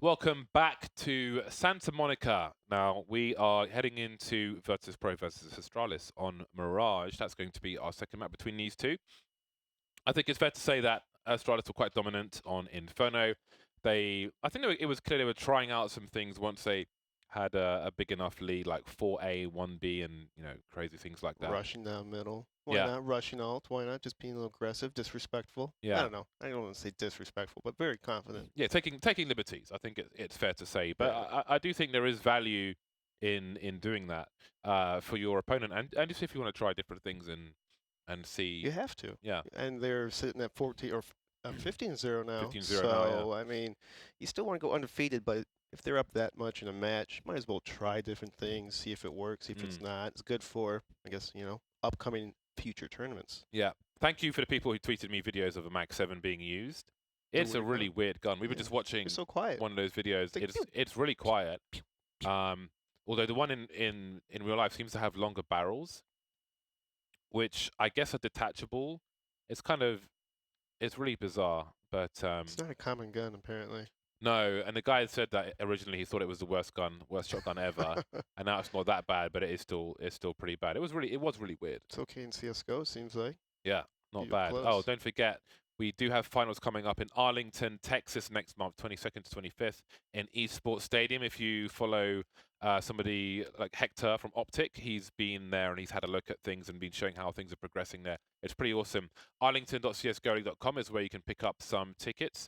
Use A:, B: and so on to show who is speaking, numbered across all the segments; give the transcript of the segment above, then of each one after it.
A: Welcome back to Santa Monica. Now, we are heading into Virtus.pro versus Astralis on Mirage. That's going to be our second map between these two. I think it's fair to say that Astralis were quite dominant on Inferno. I think it was clear they were trying out some things once they had a big enough lead, like 4A, 1B, and crazy things like that.
B: Rushing down middle. Why not? Rushing alt. Why not? Just being a little aggressive, disrespectful.
A: Yeah.
B: I don't know. I don't want to say disrespectful, but very confident.
A: Yeah, taking liberties. I think it's fair to say, but I do think there is value in doing that for your opponent, and just if you want to try different things and see.
B: You have to.
A: Yeah.
B: And they're sitting at 14 or 15-0 now.
A: 15-0
B: so,
A: now, yeah.
B: I mean, you still want to go undefeated, but if they're up that much in a match, might as well try different things, see if it works, see if it's not. It's good for, I guess, upcoming future tournaments.
A: Yeah. Thank you for the people who tweeted me videos of a Mag 7 being used. It's a really weird gun. We were just watching
B: so quiet.
A: one of those videos. It's really quiet. Although the one in real life seems to have longer barrels, which I guess are detachable. It's really bizarre, but
B: it's not a common gun apparently.
A: No, and the guy said that originally he thought it was the worst shotgun ever, and now it's not that bad, but it's still pretty bad. It was really weird.
B: It's okay in CS:GO, seems like.
A: Yeah, not bad.
B: Close.
A: Oh, don't forget, we do have finals coming up in Arlington, Texas next month, 22nd to 25th in Esports Stadium. If you follow somebody like Hector from Optic, he's been there and he's had a look at things and been showing how things are progressing there. It's pretty awesome. Arlington.csgoleague.com is where you can pick up some tickets.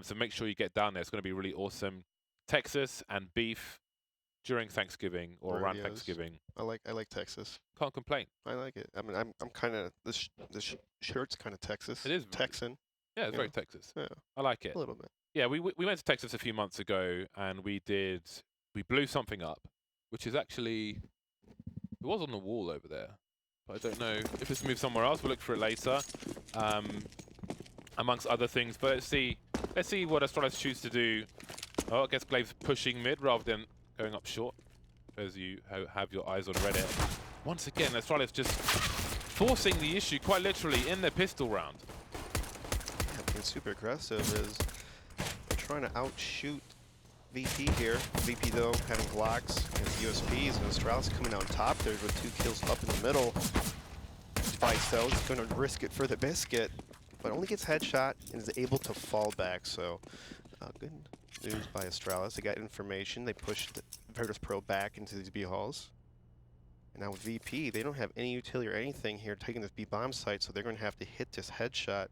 A: So make sure you get down there. It's going to be really awesome. Texas and beef during Thanksgiving or around Thanksgiving.
B: I like Texas.
A: Can't complain.
B: I like it. I mean, I'm kind of this shirt's kind of Texas.
A: It is
B: Texan.
A: Yeah, it's very Texas.
B: Yeah,
A: I like it
B: a little bit.
A: Yeah, we went to Texas a few months ago and we blew something up, which is actually it was on the wall over there, but I don't know if it's moved somewhere else. We'll look for it later, amongst other things. But let's see what Astralis choose to do. Oh, I guess Glave's pushing mid rather than going up short, as you have your eyes on Reddit. Once again, Astralis just forcing the issue, quite literally, in their pistol round.
B: Yeah, being super aggressive is they're trying to outshoot VP here. VP, though, having Glocks and USPs, and Astralis coming out on top there with 2 kills up in the middle. Device, though, is going to risk it for the biscuit, but only gets headshot and is able to fall back, so good news by Astralis. They got information. They pushed Virtus.pro back into these B halls. And now with VP, they don't have any utility or anything here taking this B bomb site, so they're going to have to hit this headshot,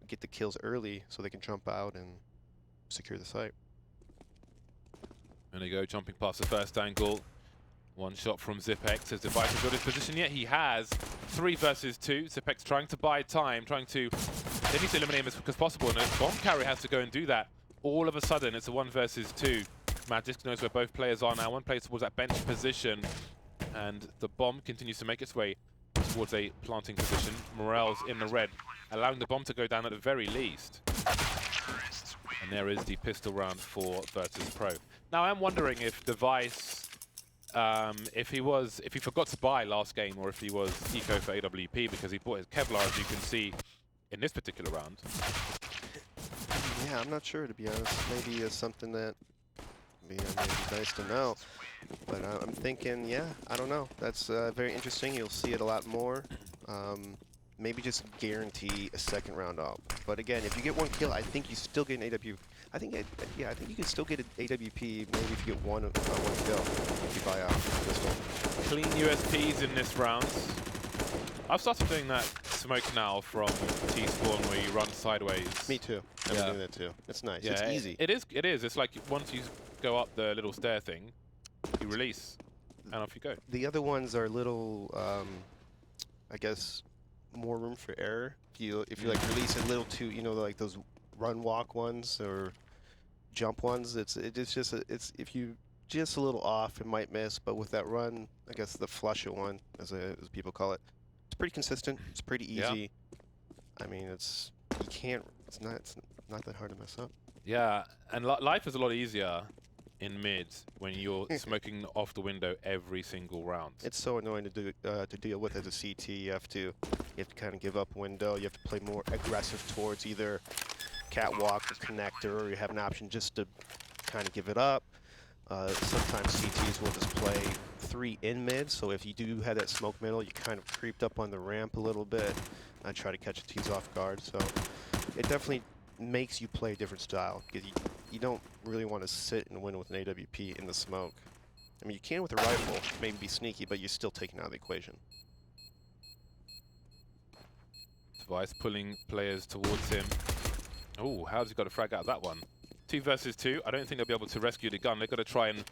B: get the kills early so they can jump out and secure the site.
A: And they go jumping past the first angle. One shot from Zipex. Has Device got his position yet? He has. 3 versus 2. Zipex trying to buy time, they need to eliminate him as quick as possible, and a bomb carrier has to go and do that. All of a sudden, it's a 1 versus 2. Magisk knows where both players are now. One plays towards that bench position, and the bomb continues to make its way towards a planting position. Morel's in the red, allowing the bomb to go down at the very least. And there is the pistol round for Virtus.pro. Now, I'm wondering if Device, if he forgot to buy last game, or if he was eco for AWP because he bought his Kevlar, as you can see in this particular round.
B: Yeah, I'm not sure, to be honest. Maybe it's something that maybe nice to know. But I'm thinking, yeah, I don't know. That's very interesting. You'll see it a lot more. Maybe just guarantee a second round off. But again, if you get 1 kill, I think you still get an AWP. I think you can still get an AWP maybe if you get one kill if you buy out this one.
A: Clean USPs in this round. I've started doing that smoke now from T-spawn where you run sideways.
B: Me too. I've been doing that too. It's nice.
A: Yeah,
B: it's easy.
A: It is. It's like once you go up the little stair thing, you release, and off you go.
B: The other ones are little, I guess, more room for error. If you like release a little too, like those run walk ones or jump ones, it's if you just a little off, it might miss. But with that run, I guess the flush it one, as people call it, it's pretty consistent. It's pretty easy. Yeah. I mean, it's not that hard to mess up.
A: Yeah, and life is a lot easier in mid when you're smoking off the window every single round.
B: It's so annoying to deal with as a CT. You have to kind of give up window. You have to play more aggressive towards either catwalk or connector, or you have an option just to kind of give it up. Sometimes CTs will just play 3 in mid, so if you do have that smoke middle, you kind of creeped up on the ramp a little bit and try to catch the T's off guard. So it definitely makes you play a different style, because you don't really want to sit and win with an AWP in the smoke. I mean, you can with a rifle, maybe be sneaky, but you're still taking out of the equation.
A: Device pulling players towards him. Oh, how's he got a frag out of that one? 2 versus 2. I don't think they'll be able to rescue the gun. They've got to try and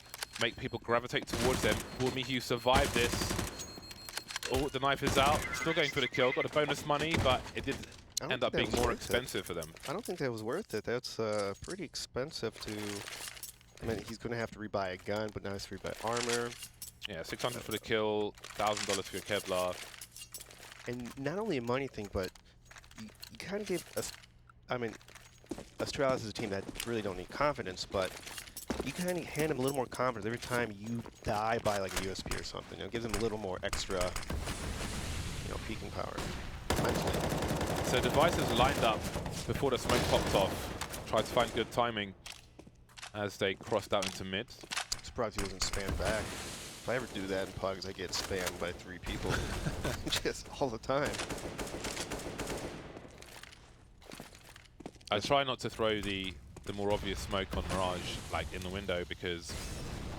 A: make people gravitate towards them. Mihu survived this. Oh, the knife is out. Still going for the kill. Got a bonus money, but it did end up being more expensive for them.
B: I don't think that was worth it. That's pretty expensive to... I mean, he's going to have to rebuy a gun, but now he's to rebuy armor.
A: Yeah, 600 for the kill, $1,000 for your Kevlar.
B: And not only a money thing, but you kind of gave us... I mean, Astralis is a team that really don't need confidence, but you kind of hand them a little more confidence every time you die by like a USP or something. You know, it gives them a little more extra, you know, peaking power mentally.
A: So devices lined up before the smoke popped off. Tried to find good timing as they crossed out into mid.
B: I'm surprised he wasn't spammed back. If I ever do that in pugs, I get spammed by 3 people just all the time.
A: I try not to throw the more obvious smoke on Mirage like in the window, because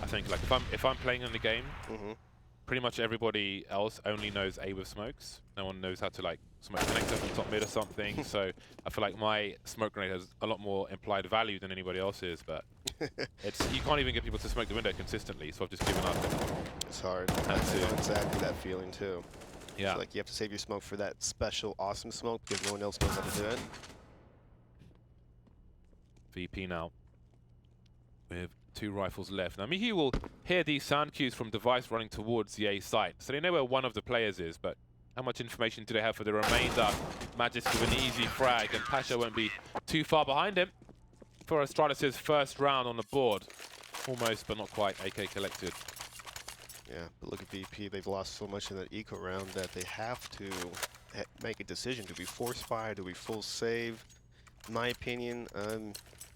A: I think like if I'm playing in the game, pretty much everybody else only knows A with smokes. No one knows how to like smoke connector from top mid or something. So I feel like my smoke grenade has a lot more implied value than anybody else's, but you can't even get people to smoke the window consistently, so I've just given up.
B: It's hard. I know exactly that feeling too.
A: Yeah.
B: It's like you have to save your smoke for that special awesome smoke because no one else knows how to do it.
A: VP now with 2 rifles left. Now Mihi will hear these sound cues from device running towards the A site, so they know where one of the players is, but how much information do they have for the remainder? Magis with an easy frag, and Pasha won't be too far behind him for Astralis' first round on the board. Almost, but not quite. AK collected.
B: Yeah, but look at VP. They've lost so much in that eco round that they have to make a decision. Do we force fire? Do we full save? In my opinion,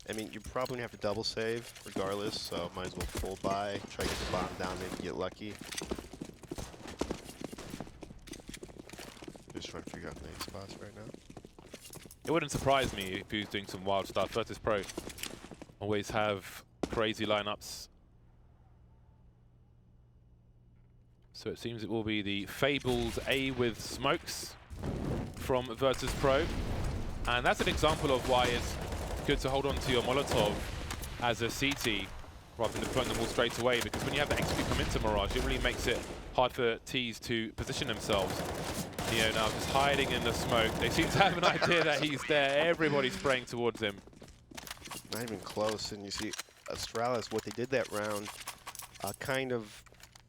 B: I mean, you're probably going to have to double save regardless, so might as well full buy, try to get the bomb down, maybe get lucky. Just trying to figure out the nade spots right now.
A: It wouldn't surprise me if he was doing some wild stuff. Virtus.pro always have crazy lineups. So it seems it will be the fabled A with smokes from Virtus.pro. And that's an example of why it's good to hold on to your Molotov as a CT rather than deploying them all straight away, because when you have the execute come into Mirage, it really makes it hard for Ts to position themselves. Neo now just hiding in the smoke. They seem to have an idea that he's there. Everybody's spraying towards him.
B: Not even close. And you see Astralis, what they did that round,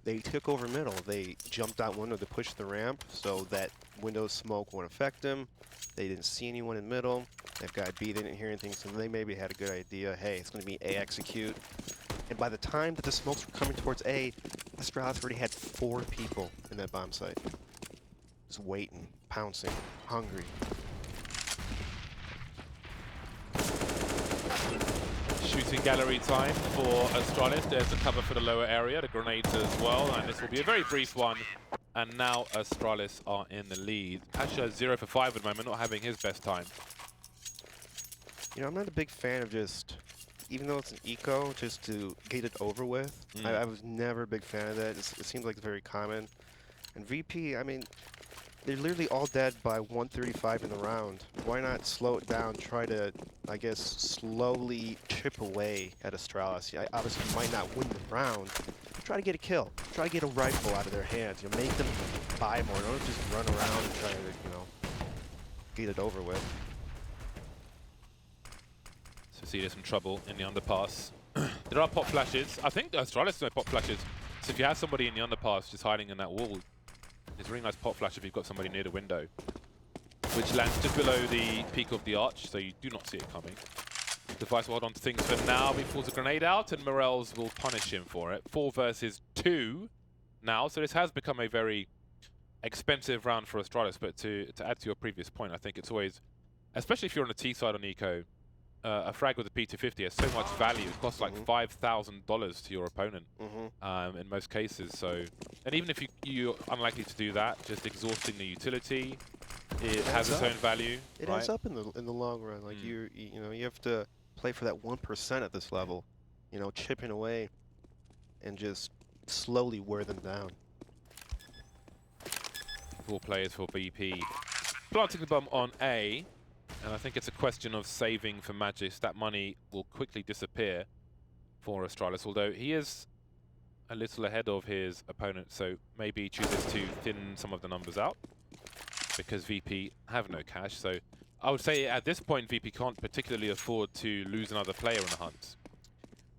B: they took over middle. They jumped out window to push the ramp so that window smoke won't affect them. They didn't see anyone in middle. That guy B, they didn't hear anything, so they maybe had a good idea. Hey, it's going to be A execute. And by the time that the smokes were coming towards A, Astralis already had 4 people in that bomb site. Just waiting, pouncing, hungry.
A: Shooting gallery time for Astralis. There's the cover for the lower area, the grenades as well, and this will be a very brief one. And now Astralis are in the lead. Pasha 0 for 5 at the moment, not having his best time.
B: You know, I'm not a big fan of just, even though it's an eco, just to get it over with. I was never a big fan of that. It seems like it's very common. And VP, I mean, they're literally all dead by 135 in the round. Why not slow it down, try to, I guess, slowly chip away at Astralis? Yeah, obviously, you might not win the round. Try to get a kill. Try to get a rifle out of their hands. You know, make them buy more. Don't just run around and try to, you know, get it over with.
A: So see there's some trouble in the underpass. There are pop flashes. I think Astralis no pop flashes. So if you have somebody in the underpass just hiding in that wall, it's a really nice pop flash if you've got somebody near the window, which lands just below the peak of the arch, so you do not see it coming. Device will hold on to things for now. He pulls a grenade out, and Morels will punish him for it. 4 versus 2 now, so this has become a very expensive round for Astralis. But to add to your previous point, I think it's always, especially if you're on the T side on eco, a frag with a P250 has so much value. It costs like $5,000 to your opponent in most cases. So, and even if you're unlikely to do that, just exhausting the utility, it has its own value.
B: It adds up in the long run. Like you know, you have to play for that 1% at this level. You know, chipping away and just slowly wear them down.
A: 4 players for VP. Planting the bomb on A, and I think it's a question of saving for Magis. That money will quickly disappear for Astralis, although he is a little ahead of his opponent, so maybe he chooses to thin some of the numbers out because VP have no cash. So I would say at this point, VP can't particularly afford to lose another player in the hunt.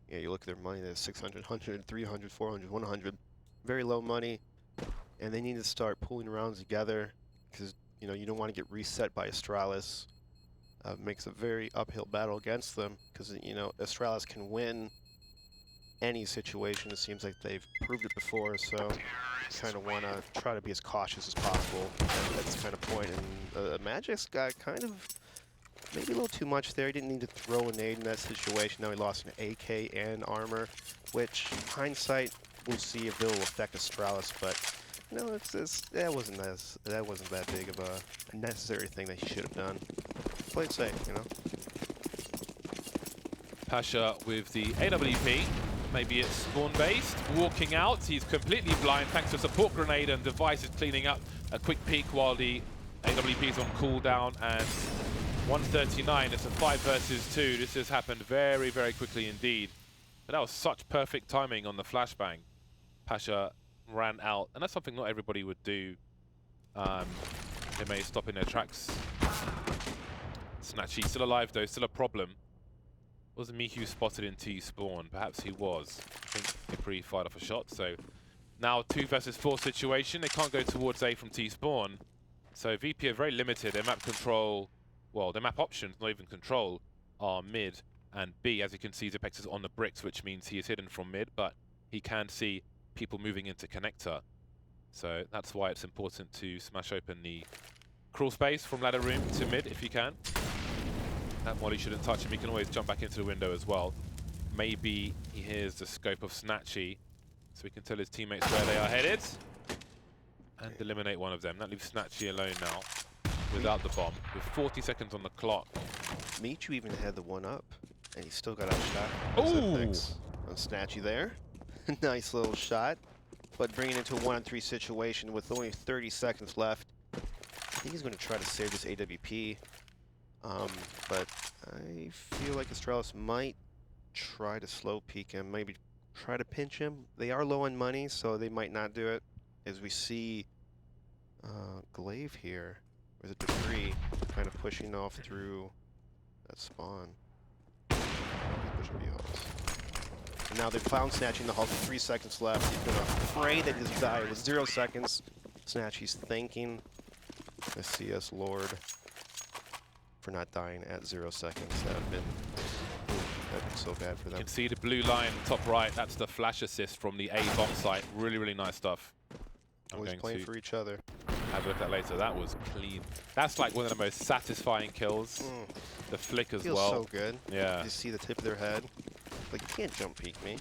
B: Yeah, you look at their money, there's 600, 100, 300, 400, 100. Very low money, and they need to start pulling rounds together because, you know, you don't want to get reset by Astralis. Makes a very uphill battle against them because, you know, Astralis can win any situation. It seems like they've proved it before, so you kind of want to try to be as cautious as possible at this kind of point. And Magic's got kind of maybe a little too much there. He didn't need to throw a nade in that situation. Now he lost an AK and armor, which hindsight, we'll see if it will affect Astralis, but no, that wasn't that big of a necessary thing that he should have done. Play it safe, you know.
A: Pasha with the AWP. Maybe it's spawn-based. Walking out, he's completely blind thanks to a support grenade, and Device is cleaning up a quick peek while the AWP is on cooldown. And 139, it's a 5 versus 2. This has happened very, very quickly indeed. But that was such perfect timing on the flashbang. Pasha ran out, and that's something not everybody would do. They may stop in their tracks. Snatchy still alive though, still a problem. Wasn't Mihu spotted in T-spawn? Perhaps he was. I think Capri fired off a shot, so now 2 versus 4 situation. They can't go towards A from T-spawn. So VP are very limited. Their map control, well, their map options, not even control, are mid and B. As you can see, Zipex is on the bricks, which means he is hidden from mid, but he can see people moving into connector. So that's why it's important to smash open the crawl space from ladder room to mid if you can. That Molly shouldn't touch him. He can always jump back into the window as well. Maybe he hears the scope of Snatchy, so he can tell his teammates where they are headed and eliminate one of them. That leaves Snatchy alone now without the bomb, with 40 seconds on the clock.
B: Michu even had the 1-up, and he still got outshot.
A: Ooh!
B: On Snatchy there. Nice little shot, but bringing it into a 1-on-3 situation with only 30 seconds left. I think he's going to try to save this AWP. But I feel like Astralis might try to slow peek him, maybe try to pinch him. They are low on money, so they might not do it. As we see Glaive here, or is it Debris, kind of pushing off through that spawn. Pushing BOs. And now they've found Snatchy in the hall with 3 seconds left. He's going to pray that his die was 0 seconds. Snatchy's thanking the CS Lord for not dying at 0 seconds. That'd been so bad for them.
A: You can see the blue line top right. That's the flash assist from the A bomb site. Really, really nice stuff.
B: Always playing for each other.
A: Have a look at that later. That was clean. That's like one of the most satisfying kills. The flick as
B: Feels
A: well.
B: So good.
A: Yeah.
B: You see the tip of their head. Like, you can't jump peek me.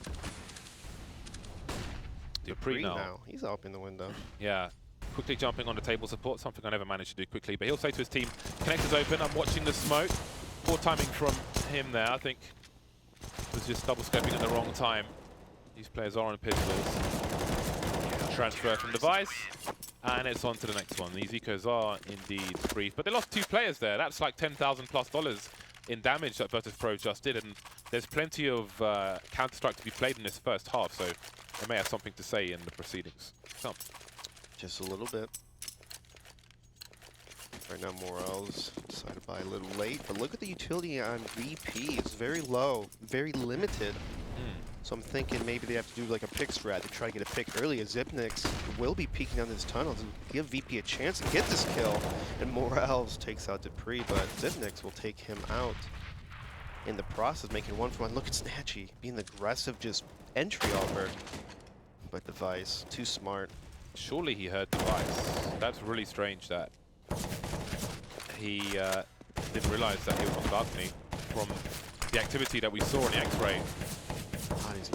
A: Dupree now.
B: He's up in the window.
A: Yeah. Quickly jumping on the table support, something I never managed to do quickly, but he'll say to his team, connector's open, I'm watching the smoke. Poor timing from him there, I think. Was just double scoping at the wrong time. These players are on pistols. Transfer from Device, and it's on to the next one. These ecos are indeed brief, but they lost 2 players there. That's like $10,000+ in damage that Virtus.pro just did, and there's plenty of Counter-Strike to be played in this first half, so they may have something to say in the proceedings. So.
B: Just a little bit. Right now, Morels decided to buy a little late, but look at the utility on VP. It's very low, very limited. So I'm thinking maybe they have to do like a pick strat to try to get a pick early, as Zipnix will be peeking on this tunnel to give VP a chance to get this kill. And Morels takes out Dupree, but Zipnix will take him out in the process, making 1-for-1. Look at Snatchy being the aggressive, just entry offer. But Device, too smart.
A: Surely he heard Device. That's really strange that he didn't realize that he was on balcony. from the activity that we saw in the X-Ray.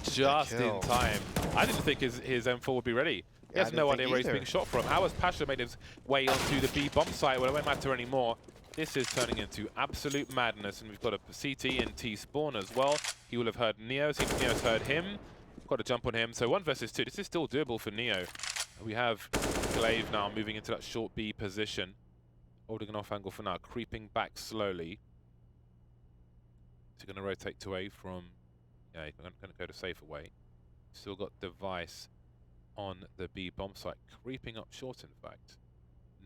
A: Just in time. I didn't think his M4 would be ready. He has no idea where he's being shot from. How has Pasha made his way onto the B bomb site? Well, it won't matter anymore. This is turning into absolute madness, and we've got a CT and T spawn as well. He will have heard Neo. Seems Neo's heard him. Got to jump on him. So 1 versus 2. This is still doable for Neo. We have Glaive now moving into that short B position. Holding an off angle for now, creeping back slowly. Is he going to rotate to A from... Yeah, he's going to go to safe away. Still got Device on the B bomb site, creeping up short in fact.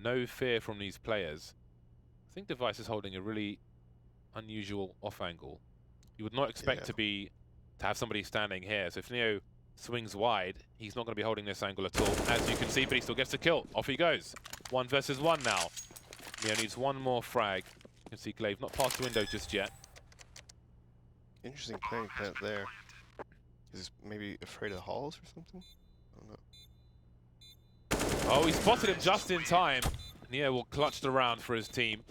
A: No fear from these players. I think Device is holding a really unusual off angle. You would not expect to have somebody standing here. So if Neo swings wide, he's not going to be holding this angle at all, as you can see, but he still gets the kill. Off he goes. 1 versus 1 now. Neo needs one more frag. You can see Glaive not past the window just yet.
B: Interesting playing plant there. Is he maybe afraid of the halls or something? I don't know.
A: Oh, he spotted him just in time. Neo will clutch the round for his team.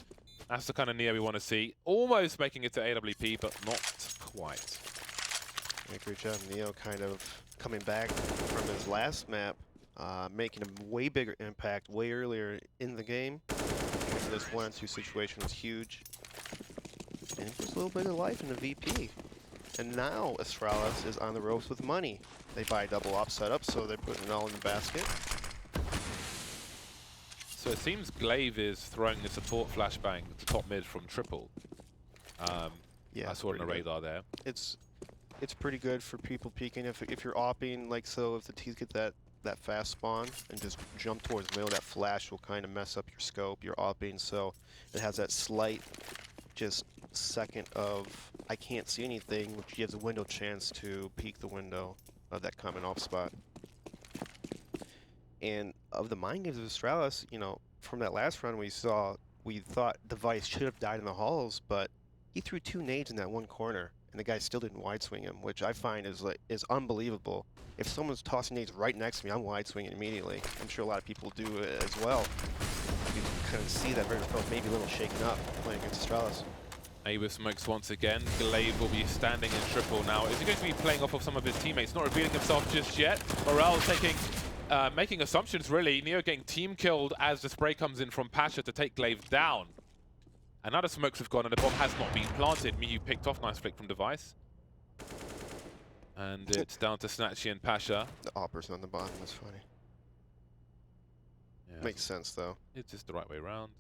A: That's the kind of Neo we want to see. Almost making it to AWP, but not quite.
B: Great job, Neo, kind of coming back from his last map, making a way bigger impact way earlier in the game. This 1-on-2 situation was huge. And there's a little bit of life in the VP. And now Astralis is on the ropes with money. They buy a double op setup, so they're putting it all in the basket.
A: So it seems Glaive is throwing the support flashbang to top mid from triple.
B: Yeah,
A: I saw it on the radar there.
B: It's pretty good for people peeking. If you're opping, like so, if the T's get that fast spawn and just jump towards the middle, that flash will kind of mess up your scope, your opping. So it has that slight, just second of I can't see anything, which gives a window chance to peek the window of that coming off spot. And of the mind games of Astralis, you know, from that last run we thought Device should have died in the halls, but he threw 2 nades in that one corner, and the guy still didn't wide swing him, which I find is unbelievable. If someone's tossing nades right next to me, I'm wide swinging immediately. I'm sure a lot of people do it as well. You can kind of see that Virtus maybe a little shaken up playing against Astralis.
A: Awa smokes once again. Glaive will be standing in triple now. Is he going to be playing off of some of his teammates? Not revealing himself just yet. Morale making assumptions really. Neo getting team killed as the spray comes in from Pasha to take Glaive down. And now the smokes have gone and the bomb has not been planted. Miyu picked off, nice flick from Device. And it's down to Snatchy and Pasha.
B: The oppers on the bottom is funny.
A: Yeah,
B: makes sense though.
A: It's just the right way around.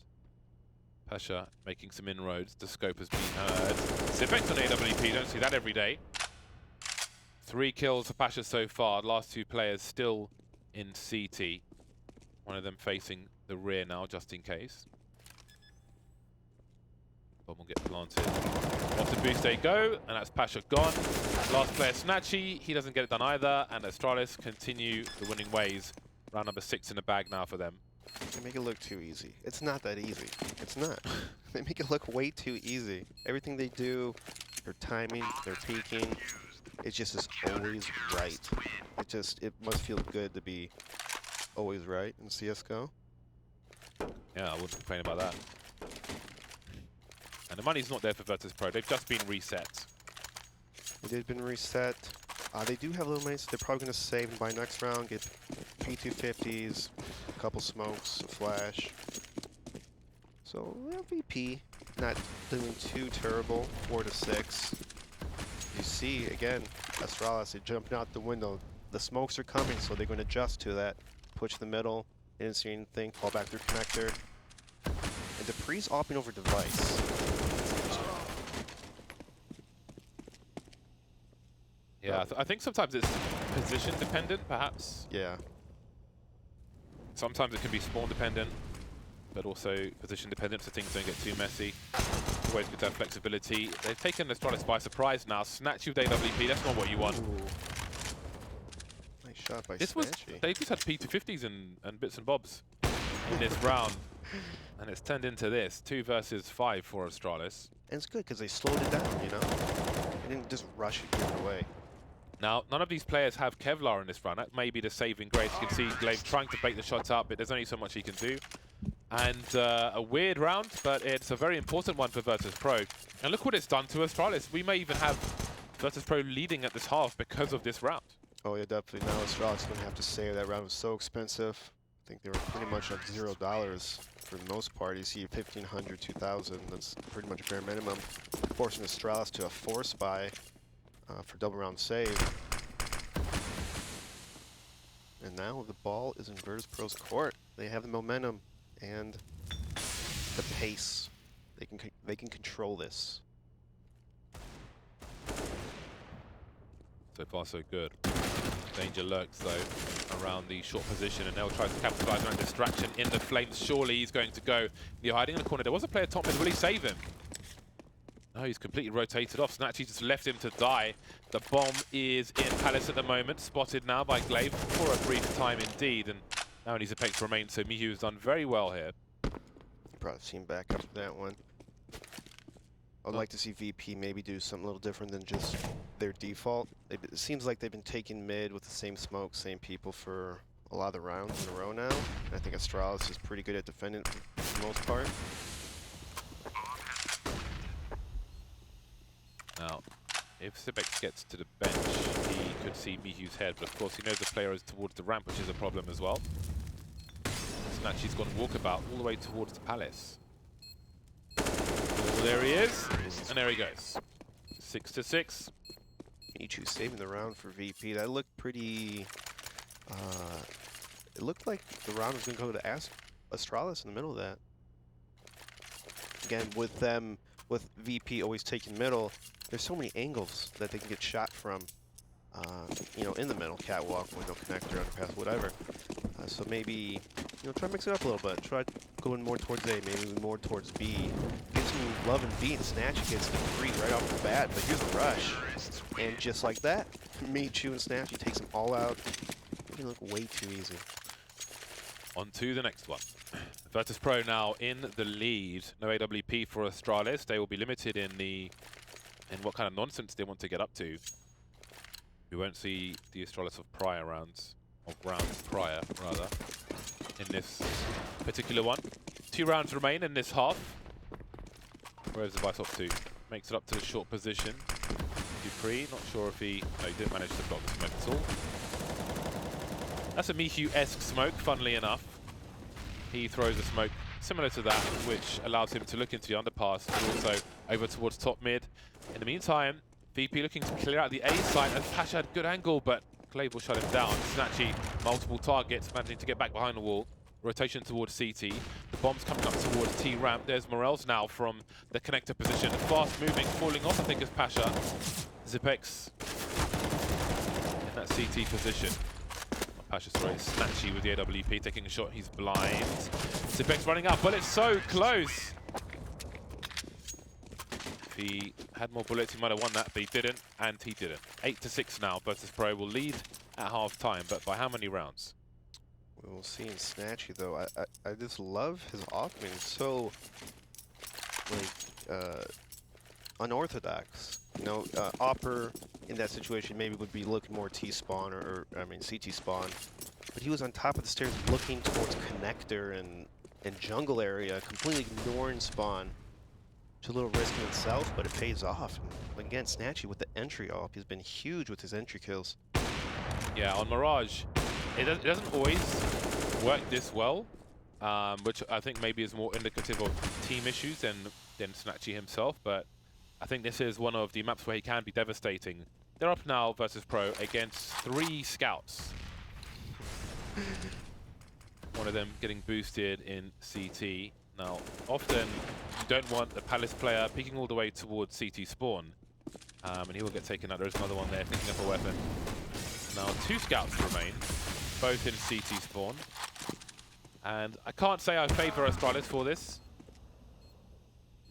A: Pasha making some inroads. The scope has been heard. Zipex on AWP, don't see that every day. 3 kills for Pasha so far. Last 2 players still in CT. One of them facing the rear now, just in case. Bomb will get planted. Off the boost they go, and that's Pasha gone. Last player Snatchy, he doesn't get it done either, and Astralis continue the winning ways. Round number 6 in the bag now for them.
B: They make it look too easy. It's not that easy. It's not. They make it look way too easy. Everything they do, their timing, their peaking, it just is always right. It must feel good to be always right in CSGO.
A: Yeah, I wouldn't complain about that. And the money's not there for Virtus.pro. They've just been reset.
B: They've been reset. They do have little money, so they're probably going to save and buy next round, get P250s, a couple smokes, a flash. So VP not doing too terrible, 4-6. You see, again, Astralis, they jumping out the window. The smokes are coming, so they're going to adjust to that. Push the middle, they didn't see anything, fall back through connector. And Dupree's opping over Device.
A: Yeah, I think sometimes it's position dependent, perhaps.
B: Yeah.
A: Sometimes it can be spawn dependent, but also position dependent, so things don't get too messy. Always good to have flexibility. They've taken Astralis by surprise now. Snatch you with AWP, that's not what you want.
B: Ooh. Nice shot by Snatchy.
A: They just had P250s and bits and bobs in this round. And it's turned into this, 2 versus 5 for Astralis.
B: And it's good because they slowed it down, you know? They didn't just rush it, give it away.
A: Now, none of these players have Kevlar in this round. That may be the saving grace. You can see Glaive trying to bait the shot up, but there's only so much he can do. And a weird round, but it's a very important one for Virtus.pro. And look what it's done to Astralis. We may even have Virtus.pro leading at this half because of this round.
B: Oh yeah, definitely. Now Astralis going to have to save. That round was so expensive. I think they were pretty much at $0 for the most part. You see 1,500, 2,000. That's pretty much a bare minimum. Forcing Astralis to a force buy for double round save. And now the ball is in Virtus.pro's court. They have the momentum and the pace. They can control this.
A: So far, so good. Danger lurks, though, around the short position, and Nell tries to capitalize on a distraction in the flames. Surely he's going to go. You're hiding in the corner. There was a player top mid. Will he save him? No, he's completely rotated off. Snatchy just left him to die. The bomb is in Palace at the moment, spotted now by Glaive for a brief time indeed, and now only Zipex remains, so Mihu has done very well here.
B: Probably seen back after that one. I'd like to see VP maybe do something a little different than just their default. It seems like they've been taking mid with the same smoke, same people for a lot of the rounds in a row now. I think Astralis is pretty good at defending for the most part.
A: Now, if Zipex gets to the bench, he could see Mihu's head, but of course he knows the player is towards the ramp, which is a problem as well. Snatchy's gone walkabout all the way towards the Palace. Oh, there he is, and there he goes. 6-6.
B: Michu saving the round for VP. That looked pretty... it looked like the round was going to go to Astralis in the middle of that. Again, with VP always taking middle, there's so many angles that they can get shot from, you know, in the middle, catwalk, window connector, underpass, whatever. So maybe, you know, try to mix it up a little bit. Try going more towards A, maybe more towards B. Get some love in B, and Snatch gets the free right off the bat, but here's the rush. And just like that, Michu and Snatch, he takes them all out. They look way too easy.
A: On to the next one. Virtus.pro now in the lead. No AWP for Astralis. They will be limited in what kind of nonsense they want to get up to. We won't see the Astralis of rounds prior, rather, in this particular one. 2 rounds remain in this half. Where's the Vice up to? Makes it up to the short position. Dupree, not sure if he didn't manage to block the smoke at all. That's a Mihu-esque smoke, funnily enough. He throws a smoke similar to that, which allows him to look into the underpass and also over towards top mid. In the meantime, VP looking to clear out the A site, as Pasha had good angle, but Clave will shut him down. Snatchy, multiple targets, managing to get back behind the wall. Rotation towards CT. The bomb's coming up towards T ramp. There's Morels now from the connector position. Fast moving, falling off, I think, is Pasha. Zipex in that CT position. Pasha, sorry, Snatchy with the AWP, taking a shot. He's blind. Zipex running out, but it's so close. If he had more bullets, he might have won that, but he didn't, and he didn't. 8-6 now. Virtus.pro will lead at half time, but by how many rounds?
B: We will see in Snatchy, though. I just love his offering. It's so, like, unorthodox. You know, Opper in that situation maybe would be looking more T-spawn or I mean CT spawn. But he was on top of the stairs looking towards connector and jungle area, completely ignoring spawn. It's a little risky himself, but it pays off. And again, Snatchy with the entry off. He's been huge with his entry kills.
A: Yeah, on Mirage, it doesn't always work this well, which I think maybe is more indicative of team issues than Snatchy himself, but I think this is one of the maps where he can be devastating. They're up now, Virtus.pro, against 3 scouts. One of them getting boosted in CT. Now, often you don't want the Palace player peeking all the way towards CT spawn, and he will get taken out. There's another one there picking up a weapon. Now 2 scouts remain, both in CT spawn. And I can't say I favor Astralis for this.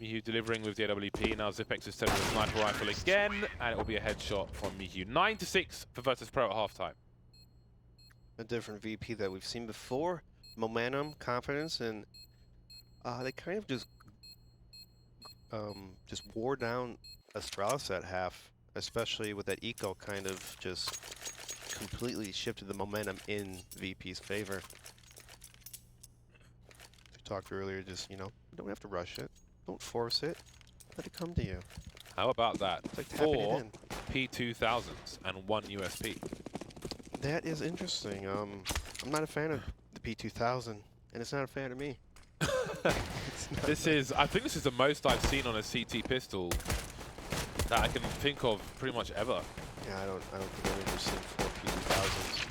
A: Mihu delivering with the AWP. Now Zipex is setting the sniper rifle again, and it will be a headshot from Mihu. 9-6 for Virtus.pro at halftime.
B: A different VP that we've seen before. Momentum, confidence, and they kind of just wore down Astralis at half, especially with that eco kind of just completely shifted the momentum in VP's favor. talked earlier, just, you know, you don't have to rush it. Don't force it. Let it come to you.
A: How about that?
B: It's like tapping it
A: 4
B: in.
A: P2000s and 1 USP.
B: That is interesting. I'm not a fan of the P2000, and it's not a fan of me.
A: I think this is the most I've seen on a CT pistol that I can think of pretty much ever.
B: Yeah, I don't think I've ever seen 4 P2000s.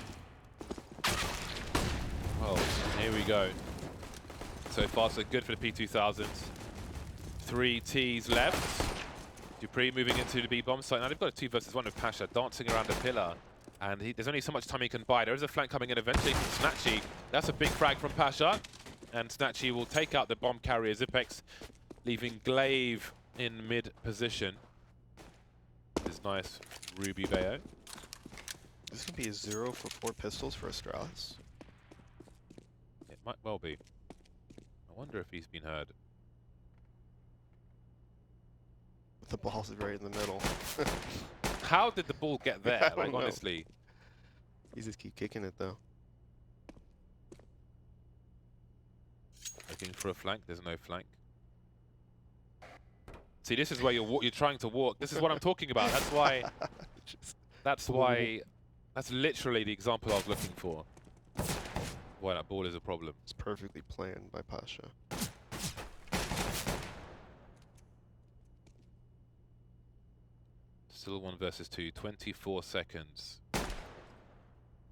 A: Well, here we go. So far, so good for the P2000s. 3 Ts left. Dupree moving into the B-bomb site. Now they've got a 2 versus 1 with Pasha dancing around the pillar. And there's only so much time he can buy. There is a flank coming in eventually from Snatchy. That's a big frag from Pasha. And Snatchy will take out the bomb carrier Zipex, leaving Glaive in mid position. This nice Ruby Bayo.
B: This could be a 0 for 4 pistols for Astralis.
A: It might well be. I wonder if he's been heard.
B: The ball's right in the middle.
A: How did the ball get there?
B: I don't
A: Like,
B: know.
A: honestly.
B: You just keep kicking it, though.
A: Looking for a flank. There's no flank. See, this is where you're trying to walk. This is what I'm talking about. That's why. That's literally the example I was looking for. Why that ball is a problem.
B: It's perfectly planned by Pasha.
A: Still 1 versus 2. 24 seconds.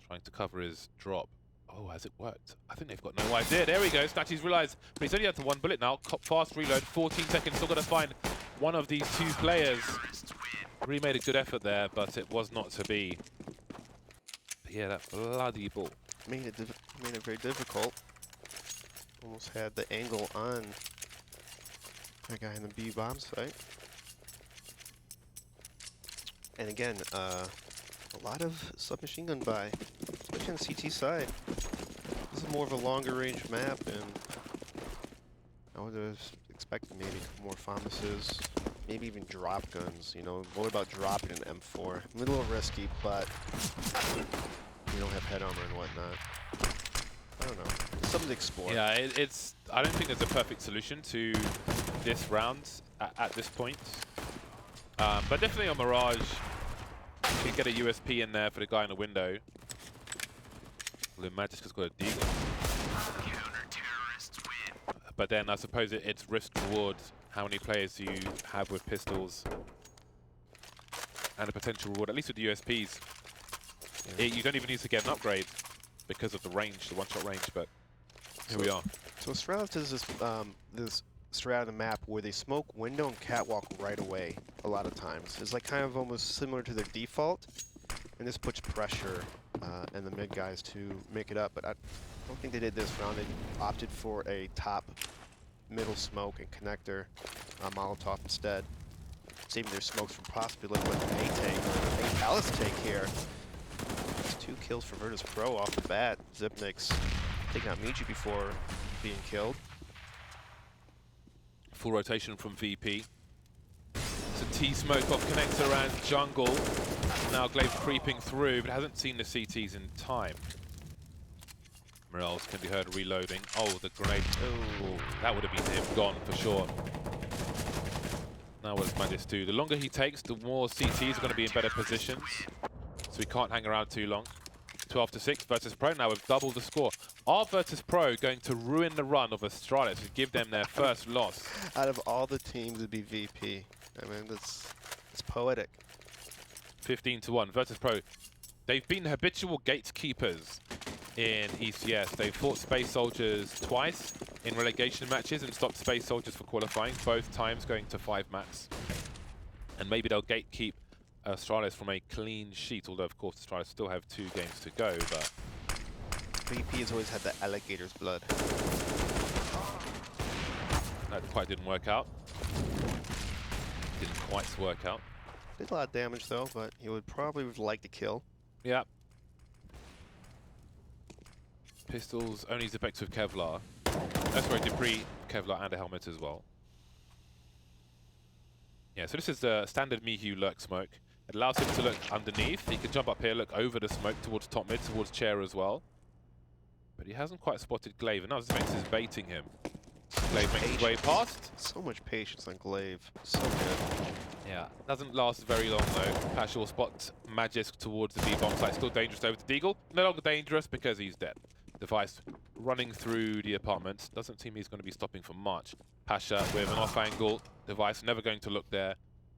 A: Trying to cover his drop. Oh, has it worked? I think they've got no idea. There we go. Snatchy's realised, but he's only had to 1 bullet now. Fast reload, 14 seconds. Still got to find one of these 2 players. Really made a good effort there, but it was not to be. But yeah, that bloody ball.
B: Made it very difficult. Almost had the angle on that guy in the B bomb site. And again, a lot of submachine gun buy, especially on the CT side. This is more of a longer range map, and I would have expected maybe more FAMASes, maybe even drop guns. You know, what about dropping an M4? A little risky, but you don't have head armor and whatnot. I don't know. It's something to explore.
A: Yeah, it's. I don't think there's a perfect solution to this round at this point. But definitely on Mirage, you can get a USP in there for the guy in the window. Well, Magic's got a deagle. But then I suppose it's risk reward. How many players do you have with pistols? And a potential reward, at least with the USPs.
B: Yeah.
A: You don't even need to get an upgrade because of the range, the one-shot range, but here we are.
B: So Astralis does this strat on the map where they smoke window and catwalk right away a lot of times. It's like kind of almost similar to their default, and this puts pressure and the mid guys to make it up, but I don't think they did this round. They opted for a top middle smoke and connector Molotov instead, saving their smokes from possibly looking like an A take or an Alice take here. That's 2 kills for Virtus.pro off the bat. Zipnik's taking out Miji before being killed.
A: Full rotation from VP. It's a T-smoke off connector around jungle. Now Glaive creeping through, but hasn't seen the CTs in time. Mirage can be heard reloading. Oh, the grenade. Oh, that would have been him gone for sure. Now what does Magis do? The longer he takes, the more CTs are going to be in better positions. So he can't hang around too long. 12-6, Virtus.pro now with double the score. Are Virtus.pro going to ruin the run of Astralis and give them their first loss?
B: Out of all the teams, it'd be VP. I mean, it's poetic.
A: 15-1, Virtus.pro. They've been habitual gatekeepers in ECS. They've fought Space Soldiers twice in relegation matches and stopped Space Soldiers for qualifying, both times going to 5 max. And maybe they'll gatekeep Astralis from a clean sheet, although of course Astralis still have 2 games to go, but
B: VP has always had the alligator's blood.
A: that quite didn't work out. Didn't quite work out.
B: Did a lot of damage though, but he would probably like to kill.
A: Yeah. Pistols, only Zipex with Kevlar. That's right, Dupree, Kevlar and a helmet as well. Yeah, so this is the standard Mihu lurk smoke. It allows him to look underneath. He can jump up here, look over the smoke towards top mid, towards chair as well. But he hasn't quite spotted Glaive, and now Zipex is baiting him. Glaive makes his way past.
B: So much patience on Glaive. So good.
A: Yeah, doesn't last very long though. Pasha will spot Magisk towards the B-bomb site. Still dangerous over to Deagle. No longer dangerous because he's dead. Device running through the apartment. Doesn't seem he's going to be stopping for much. Pasha with an off angle. Device never going to look there.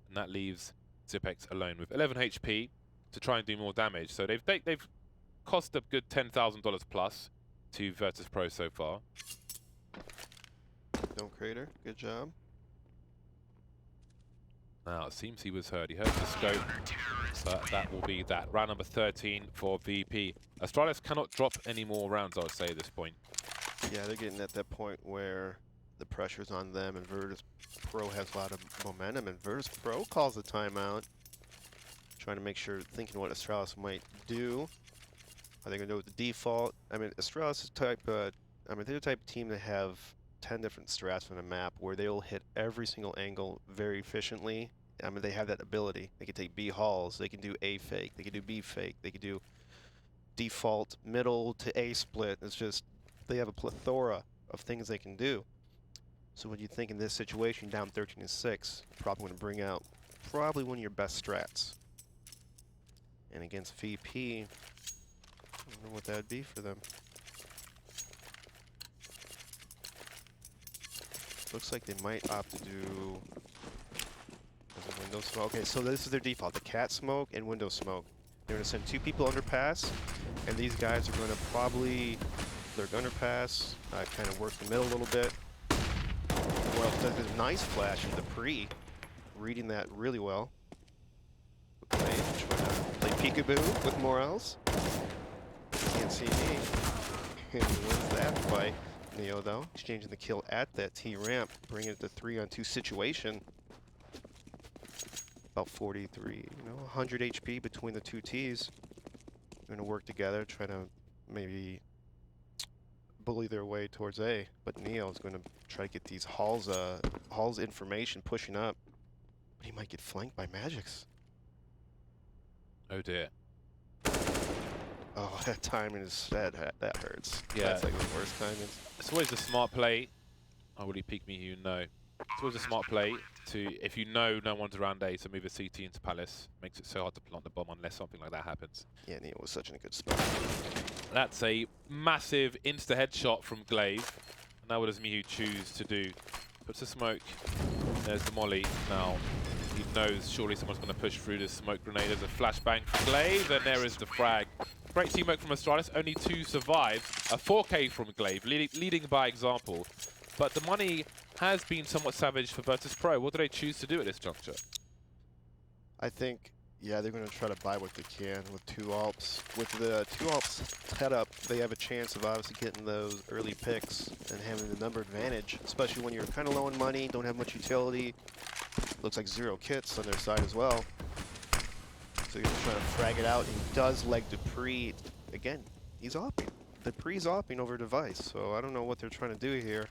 A: And that leaves Zipex alone with 11 HP to try and do more damage. So they've cost a good $10,000 plus to Virtus.pro so far.
B: Don't crater. Good job.
A: Now, it seems he was heard. He heard the scope, so that will be that. Round number 13 for VP. Astralis cannot drop any more rounds, I would say, at this point.
B: Yeah, they're getting at that point where the pressure's on them, and Virtus.pro has a lot of momentum, and Virtus.pro calls a timeout. Trying to make sure, thinking what Astralis might do. Are they going to do it with the default? I mean, Astralis is they're the type of team that have 10 different strats on a map where they'll hit every single angle very efficiently. I mean, they have that ability. They can take B halls, they can do A fake, they can do B fake, they can do default middle to A split. It's just, they have a plethora of things they can do. So when you think in this situation, down 13-6, probably going to bring out probably one of your best strats. And against VP, I don't know what that would be for them. Looks like they might opt to do window smoke. Okay, so this is their default, the cat smoke and window smoke. They're going to send 2 people underpass, and these guys are going to probably, they're underpass, kind of work the middle a little bit. Well, does a nice flash of the pre, reading that really well. Trying to play peekaboo with Morels. Can't see me. And he wins that fight. Neo though, exchanging the kill at that T ramp, bringing it to 3-on-2 situation. About 43, 100 HP between the 2 Ts. They're gonna work together, try to maybe bully their way towards A. But Neo is gonna try to get these halls information pushing up. But he might get flanked by Magics.
A: Oh dear.
B: Oh, that timing is that hurts.
A: Yeah.
B: That's like the worst timing.
A: It's always a smart play. Oh, will he peek me? You know. It's always a smart play to, if you know no one's around A, so move a CT into Palace. Makes it so hard to plant the bomb unless something like that happens.
B: Yeah, Neo was such in a good spot.
A: That's a massive insta headshot from Glaive. Now what does Mihu choose to do? Puts a smoke. There's the molly. Now he knows surely someone's going to push through this smoke grenade. There's a flashbang from Glaive, and there is the frag. Great teamwork from Astralis, only 2 survive. A 4K from Glaive, leading by example. But the money has been somewhat savage for Virtus.pro. What do they choose to do at this juncture?
B: I think, yeah, they're going to try to buy what they can with 2 alps. With the 2 alps head up, they have a chance of obviously getting those early picks and having the number advantage, especially when you're kind of low on money, don't have much utility. Looks like 0 kits on their side as well. So you're trying to frag it out, and he does leg Dupree. Again, he's opping. Dupree's opping over device, so I don't know what they're trying to do here.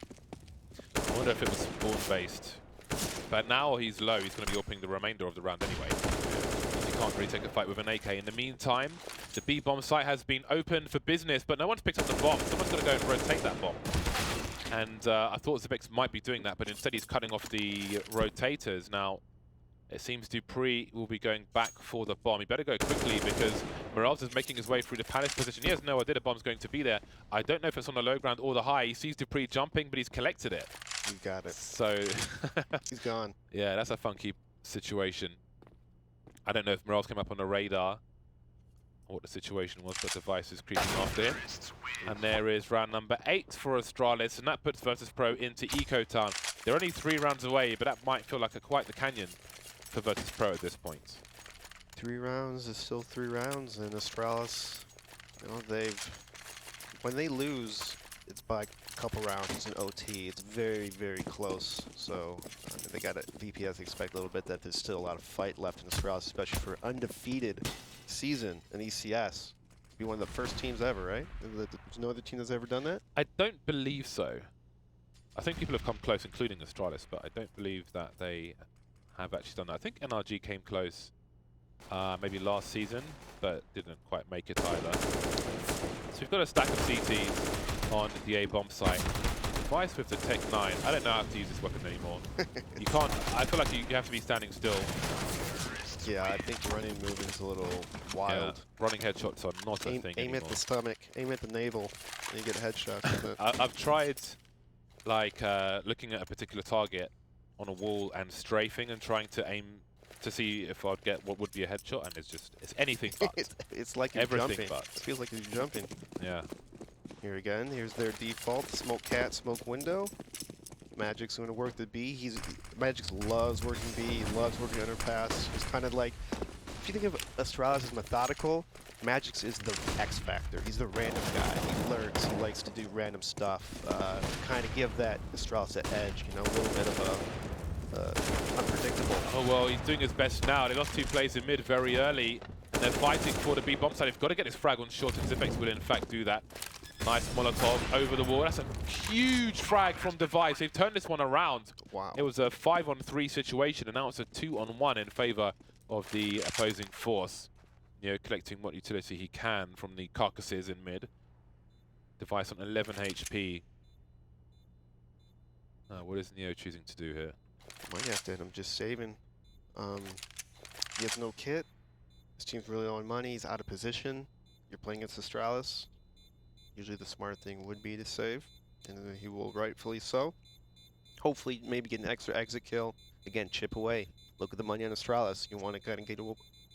A: I wonder if it was spawn-based. But now he's low, he's going to be opening the remainder of the round anyway. He can't really take a fight with an AK. In the meantime, the B-bomb site has been opened for business, but no one's picked up the bomb. Someone's got to go and rotate that bomb. And I thought Zipex might be doing that, but instead he's cutting off the rotators. Now, it seems Dupree will be going back for the bomb. He better go quickly because Mirage is making his way through the Palace position. He has no idea the bomb's going to be there. I don't know if it's on the low ground or the high. He sees Dupree jumping, but he's collected it.
B: He got it.
A: So
B: he's gone.
A: Yeah, that's a funky situation. I don't know if Mirage came up on the radar or what the situation was, but Device is creeping after him. And there is round number 8 for Astralis, and that puts Virtus.pro into Eco Town. They're only 3 rounds away, but that might feel like quite the canyon for Virtus.pro at this point.
B: 3 rounds is still 3 rounds, and Astralis, when they lose, it's by a couple rounds in OT. It's very, very close. So they got to VPS expect a little bit that there's still a lot of fight left in Astralis, especially for undefeated season in ECS. Be one of the first teams ever, right? There's no other team that's ever done that?
A: I don't believe so. I think people have come close, including Astralis, but I don't believe that they have actually done that. I think NRG came close maybe last season, but didn't quite make it either. So we've got a stack of CTs on the A bomb site. Device with the Tech 9. I don't know how to use this weapon anymore. You can't, I feel like you have to be standing still.
B: Yeah, I think running moving's a little wild.
A: Yeah, running headshots are not a thing
B: aim
A: anymore.
B: at the stomach, aim at the navel, and you get headshots with it.
A: I've tried like looking at a particular target on a wall and strafing and trying to aim to see if I'd get what would be a headshot, and it's anything but.
B: It's like you're
A: everything
B: jumping.
A: but.
B: It feels like you're jumping.
A: Yeah.
B: Here again, here's their default smoke cat, smoke window. Magic's going to work the B. Magic's loves working B, he loves working underpass. It's kind of like, if you think of Astralis as methodical, Magic's is the X factor. He's the random guy. He lurks, he likes to do random stuff, kind of give that Astralis that edge, you know, a little bit of a unpredictable.
A: Oh well, he's doing his best now. They lost 2 plays in mid very early, and they're fighting for the B bomb side. They've got to get this frag on short, and Zipex will in fact do that. Nice Molotov over the wall. That's a huge frag from Device. They've turned this one around.
B: Wow.
A: It was a 5-on-3 situation, and now it's a 2-on-1 in favor of the opposing force. You know, collecting what utility he can from the carcasses in mid. Device on 11 HP. What is Neo choosing to do here?
B: Might have to hit him, just saving. He has no kit. His team's really low on money. He's out of position. You're playing against Astralis. Usually the smart thing would be to save, and he will rightfully so. Hopefully maybe get an extra exit kill. Again, chip away. Look at the money on Astralis. You want to kind of get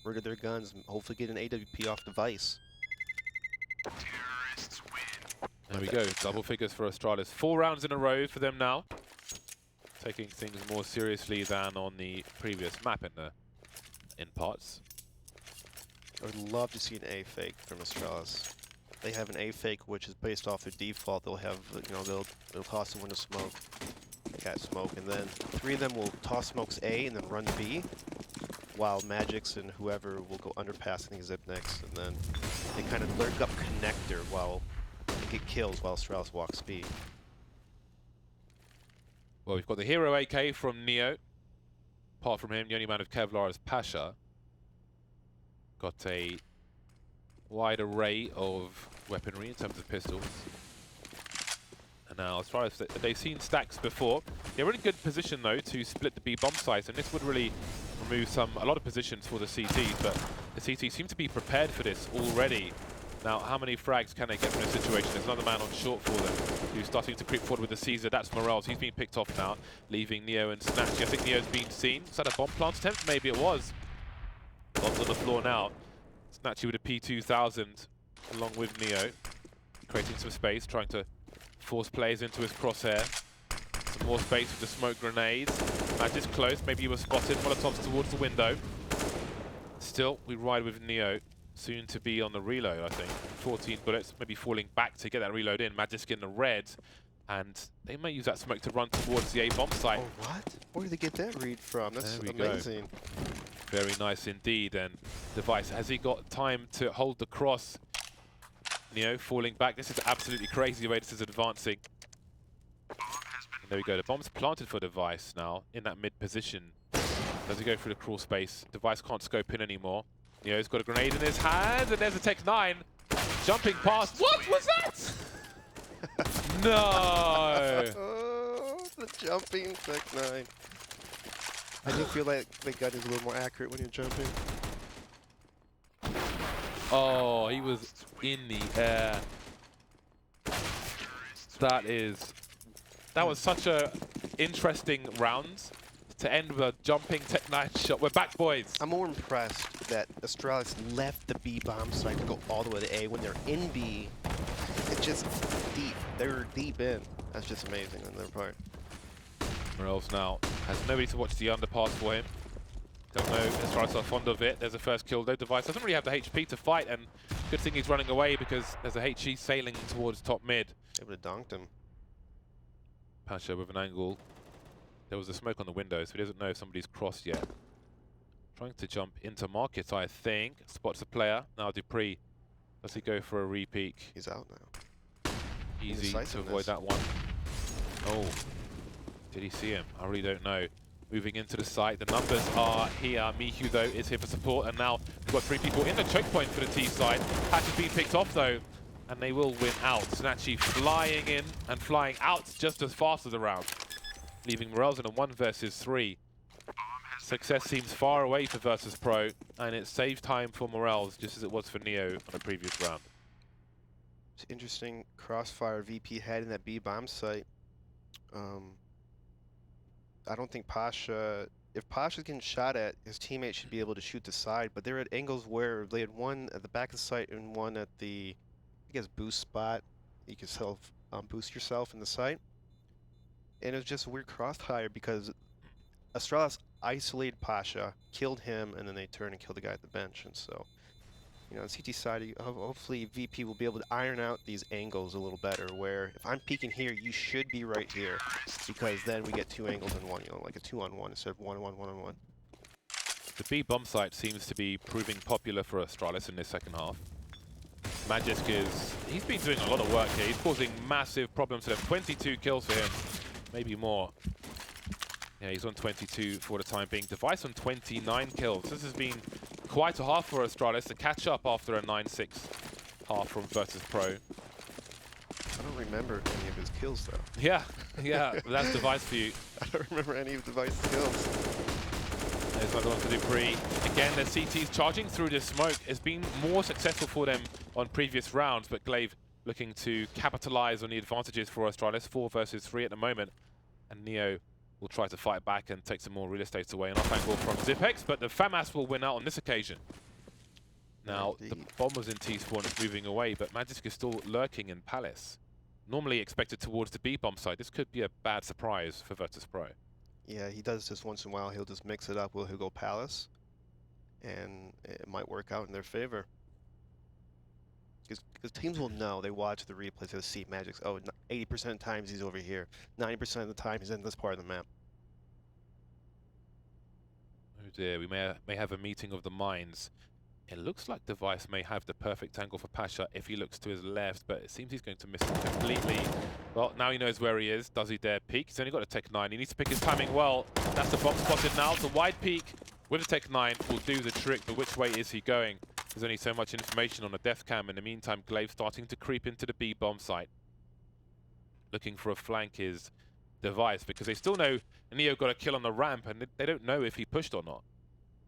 B: rid of their guns and hopefully get an AWP off Device.
A: There we go, double figures for Astralis. 4 rounds in a row for them now. Taking things more seriously than on the previous map in parts.
B: I would love to see an A fake from Astralis. They have an A fake which is based off their default. They'll have, you know, they'll toss someone to smoke, cat smoke, and then 3 of them will toss smokes A and then run B, while Magic's and whoever will go underpass, I think Zip next, and then they kind of lurk up connector while they get kills while Astralis walks B.
A: Well, we've got the hero AK from Neo. Apart from him, the only man of Kevlar is Pasha. Got a wide array of weaponry in terms of pistols. And now, as far as they've seen stacks before, they're in a good position though to split the B bomb sites, and this would really remove a lot of positions for the CTs, but the CTs seem to be prepared for this already. Now, how many frags can they get from this situation? There's another man on short for them who's starting to creep forward with the Caesar. That's Mirage. He's being picked off now, leaving Neo and Snatchy. I think Neo's been seen. Is that a bomb plant attempt? Maybe it was. Bombs on the floor now. Snatchy with a P2000 along with Neo, creating some space, trying to force players into his crosshair. Some more space with the smoke grenades. Match is close. Maybe he was spotted. Molotovs towards the window. Still, we ride with Neo. Soon to be on the reload, I think. 14 bullets, maybe falling back to get that reload in. Magic in the red, and they may use that smoke to run towards the A bomb site.
B: Oh, what? Where did they get that read from? That's amazing.
A: Go. Very nice indeed. And Device, has he got time to hold the cross? Neo falling back. This is absolutely crazy the way this is advancing. And there we go. The bomb's planted for Device now in that mid position. Does he go through the crawl space? Device can't scope in anymore. Neo's got a grenade in his hand, and there's a Tech 9 jumping past. What was that? No!
B: Oh, the jumping Tech 9. I do feel like the gun is a little more accurate when you're jumping.
A: Oh, he was in the air. That was such a interesting round to end with a jumping Tech 9 shot. We're back, boys.
B: I'm more impressed that Astralis left the B bomb site to go all the way to A. When they're in B, it's just deep. They're deep in. That's just amazing on their part.
A: Mirage now has nobody to watch the underpass for him. Don't know if Astralis are fond of it. There's a first kill though. Device doesn't really have the HP to fight, and good thing he's running away because there's a HE sailing towards top mid.
B: They would have donked him.
A: Pasha with an angle. There was a smoke on the window, so he doesn't know if somebody's crossed yet. Trying to jump into market, I think. Spots a player. Now Dupree. Does he go for a re-peek?
B: He's out now.
A: Easy to avoid that one. Oh. Did he see him? I really don't know. Moving into the site. The numbers are here. Mihu, though, is here for support. And now we've got 3 people in the choke point for the T side. Patch is being picked off, though. and they will win out. Snatchy flying in and flying out just as fast as the round, leaving Mirage in a 1 versus 3. Success seems far away for Virtus.pro, and it saved time for Mirage, just as it was for Neo on a previous round.
B: It's interesting crossfire VP had in that B bomb site. I don't think Pasha, if Pasha's getting shot at, his teammate should be able to shoot the side, but they're at angles where they had one at the back of the site and one at the, I guess, boost spot. You can boost yourself in the site. And it was just a weird crossfire because Astralis isolated Pasha, killed him, and then they turned and killed the guy at the bench. And so, you know, on CT side, hopefully VP will be able to iron out these angles a little better, where if I'm peeking here, you should be right here, because then we get 2 angles in one, you know, like a 2-on-1 instead of 1-on-1, 1-on-1.
A: The B bomb site seems to be proving popular for Astralis in this second half. Magisk he's been doing a lot of work here. He's causing massive problems for them. 22 kills for him, maybe more. Yeah, he's on 22 for the time being. Device on 29 kills. This has been quite a half for Astralis to catch up after a 9-6 half from Virtus.pro.
B: I don't remember any of his kills, though.
A: Yeah, that's Device for you.
B: I don't remember any of Device's kills.
A: There's another one for Dupree. Again, their CT's charging through this smoke. It's been more successful for them on previous rounds, but Glaive looking to capitalize on the advantages for Astralis. 4 versus 3 at the moment. And Neo will try to fight back and take some more real estate away. An off angle from Zipex, but the FAMAS will win out on this occasion. Now, the bomb was in T-spawn, it's moving away, but Magisk is still lurking in Palace. Normally expected towards the B-bomb side. This could be a bad surprise for Virtus.pro.
B: Yeah, he does this once in a while. He'll just mix it up. He'll go Palace, and it might work out in their favor. Because teams will know. They watch the replays. They'll see Magic's. Oh, 80% of the times he's over here. 90% of the time he's in this part of the map.
A: Oh dear, we may have a meeting of the minds. It looks like Device may have the perfect angle for Pasha if he looks to his left, but it seems he's going to miss it completely. Well, now he knows where he is. Does he dare peek? He's only got a Tech 9. He needs to pick his timing well. That's the bomb spotted now. The wide peek with a Tech 9 will do the trick, but which way is he going? There's only so much information on a death cam. In the meantime, Glaive starting to creep into the B bomb site. Looking for a flank is Device, because they still know Neo got a kill on the ramp, and they don't know if he pushed or not.